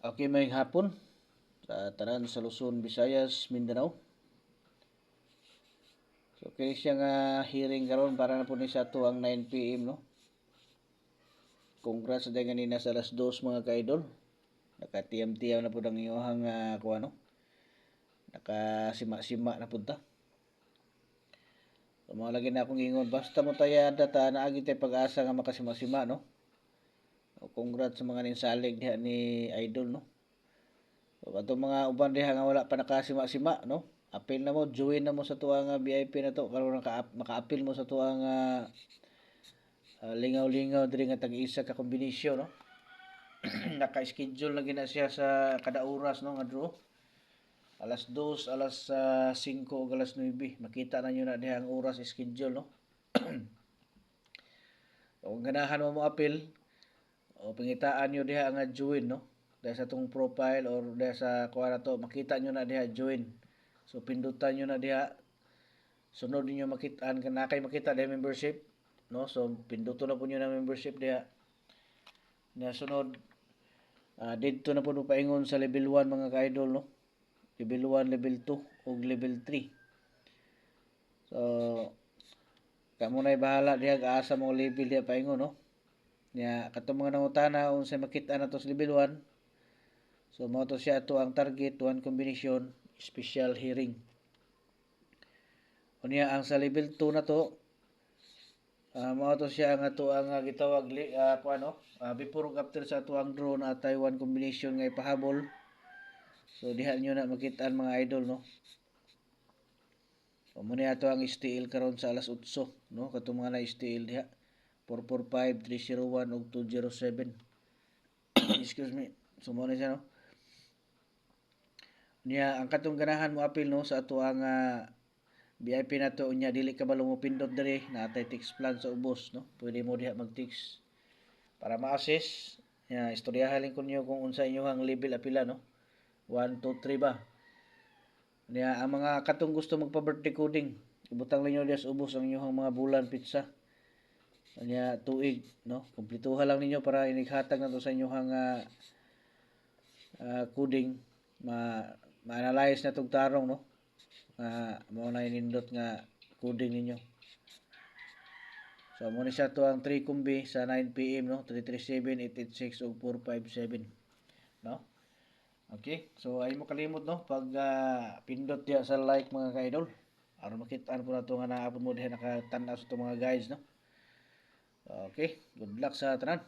Okay, may hapon sa tanan sa Luzon, Visayas, Mindanao. So kini siya nga hearing karon para na po ni sa ato ang 9 PM no. Congrats sa ganina sa alas 2 mga ka-idol. Naka-tiyam-tiyam na po ang iyohang kuha no. Naka-sima-sima na punta. So mga lagi na akong ingon basta mo taya data naagi tay pag-asa nga makasima-sima no. Congrats sa mga ninsalig diha ni Idol no. So ato mga uban diha nga wala pa nakasima-sima no. Apil na mo, join na mo sa tuwa nga VIP na to karon maka-apil mo sa tuwa nga lingaw-lingaw diri nga tag-isa ka kombinasyon no. Naka-schedule na gina siya sa kada oras no nga draw. Alas 2, alas 5 ug alas 9. Makita na nyo na diha ang oras schedule no. Kung ganahan mo apil o pangitaan nyo diha nga join no. Dahil sa tong profile or dahil sa kuha na to, makita nyo na diha join. So pindutan nyo na diha. Sunod niyo makitaan kana kay makita diha membership no. So pinduto na po nyo na membership diha. Na sunod dito na po paingon sa level 1 mga ka-idol no. Level 1, level 2 ug level 3. So kamo na bahala diha gaasa mo level diha paingon no. Nya katong mga nangutana unsay makita na to sa level 1. So mao to siya ato ang target 1 combination special hearing. Unya ang sa level 2 na to mao to siya ang ato ang gitawag before ug after sa ato ang draw na atay 1 combination nga ipahabol. So diha nyo na makitaan mga idol no. So muna ato ang STL karon sa alas 8 no. Katong mga na STL diha 445, 301 ug 207. Excuse me. So mo na siya no. Niya ang katong ganahan mo apil no sa ato ang VIP na to unya dili ka balo mo pindot diri natay text plan sa ubos no. Pwede mo diha mag-text para ma-assess. Ya, istoryahan lang kunyo kung unsa inyohang level apila no. 1 2 3 ba. Niya ang mga katong gusto magpa-birthday coding, ibutang ninyo diha sa ubos ang inyong mga bulan pizza. Niya tuig no. Kumpletuhan lang ninyo para inighatag na to sa inyong coding ma-analyze na tong tarong no. Mao na inindot nga coding ninyo. So mo ni siya to ang 3 kumbi sa 9 PM no. 337 886 ug 457 no. Okay, so ay mo kalimot no pag pindot diha sa like mga ka-idol. Aron makita po nato nga naapod mo diha nakatan-aw sa mga guys no. Okay, good luck sa tanan.